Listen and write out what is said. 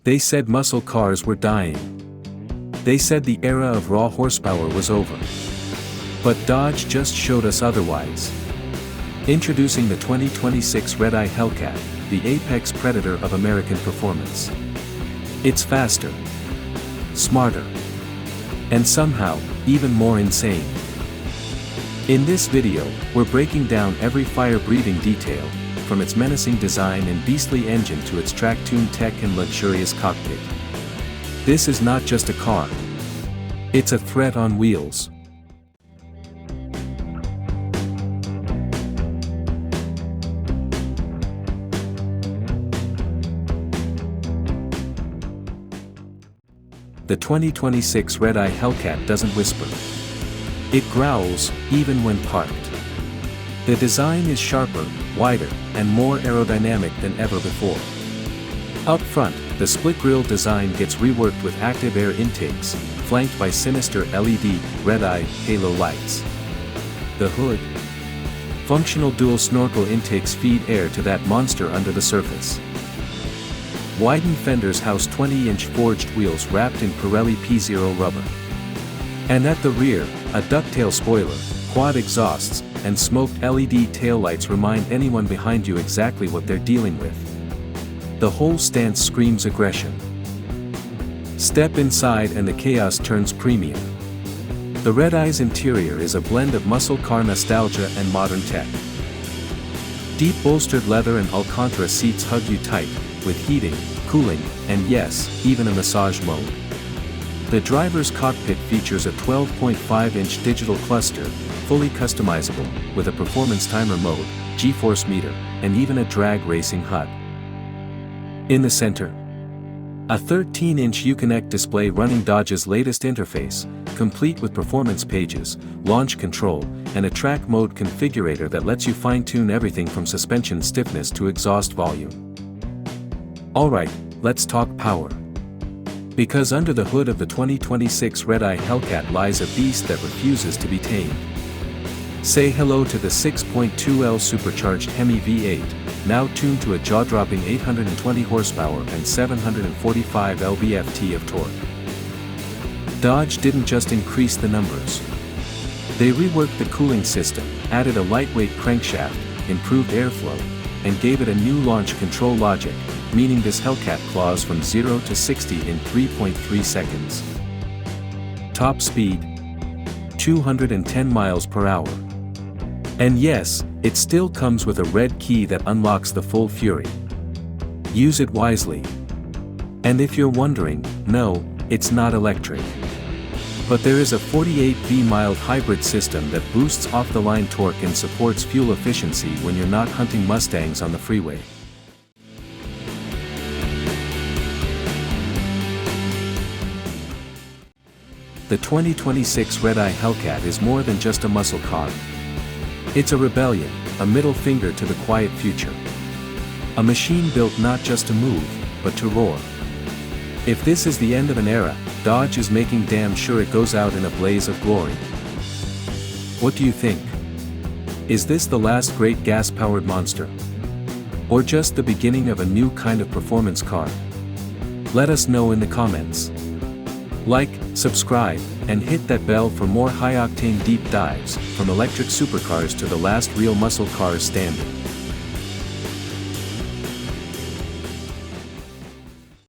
They said muscle cars were dying. They said the era of raw horsepower was over. But Dodge just showed us otherwise. Introducing the 2026 Redeye Hellcat, the apex predator of American performance. It's faster, smarter, and somehow, even more insane. In this video, we're breaking down every fire-breathing detail, from its menacing design and beastly engine to its track-tuned tech and luxurious cockpit. This is not just a car. It's a threat on wheels. The 2026 Redeye Hellcat doesn't whisper. It growls, even when parked. The design is sharper, wider, and more aerodynamic than ever before. Up front, the split-grille design gets reworked with active air intakes, flanked by sinister LED, Redeye, halo lights. The hood. Functional dual snorkel intakes feed air to that monster under the surface. Widened fenders house 20-inch forged wheels wrapped in Pirelli P0 rubber. And at the rear, a ducktail spoiler, quad exhausts, and smoked LED taillights remind anyone behind you exactly what they're dealing with. The whole stance screams aggression. Step inside and the chaos turns premium. The Redeye's interior is a blend of muscle car nostalgia and modern tech. Deep bolstered leather and Alcantara seats hug you tight, with heating, cooling, and yes, even a massage mode. The driver's cockpit features a 12.5-inch digital cluster, fully customizable, with a performance timer mode, G-force meter, and even a drag racing HUD. In the center, a 13-inch Uconnect display running Dodge's latest interface, complete with performance pages, launch control, and a track mode configurator that lets you fine-tune everything from suspension stiffness to exhaust volume. Alright, let's talk power. Because under the hood of the 2026 Redeye Hellcat lies a beast that refuses to be tamed. Say hello to the 6.2L Supercharged HEMI V8, now tuned to a jaw-dropping 820 horsepower and 745 lb-ft of torque. Dodge didn't just increase the numbers. They reworked the cooling system, added a lightweight crankshaft, improved airflow, and gave it a new launch control logic, meaning this Hellcat claws from 0 to 60 in 3.3 seconds. Top speed, 210 miles per hour. And yes, it still comes with a red key that unlocks the full fury. Use it wisely. And if you're wondering, no, it's not electric. But there is a 48V mild hybrid system that boosts off-the-line torque and supports fuel efficiency when you're not hunting Mustangs on the freeway. The 2026 Redeye Hellcat is more than just a muscle car. It's a rebellion, a middle finger to the quiet future. A machine built not just to move, but to roar. If this is the end of an era, Dodge is making damn sure it goes out in a blaze of glory. What do you think? Is this the last great gas-powered monster? Or just the beginning of a new kind of performance car? Let us know in the comments. Like, subscribe, and hit that bell for more high-octane deep dives, from electric supercars to the last real muscle cars standing.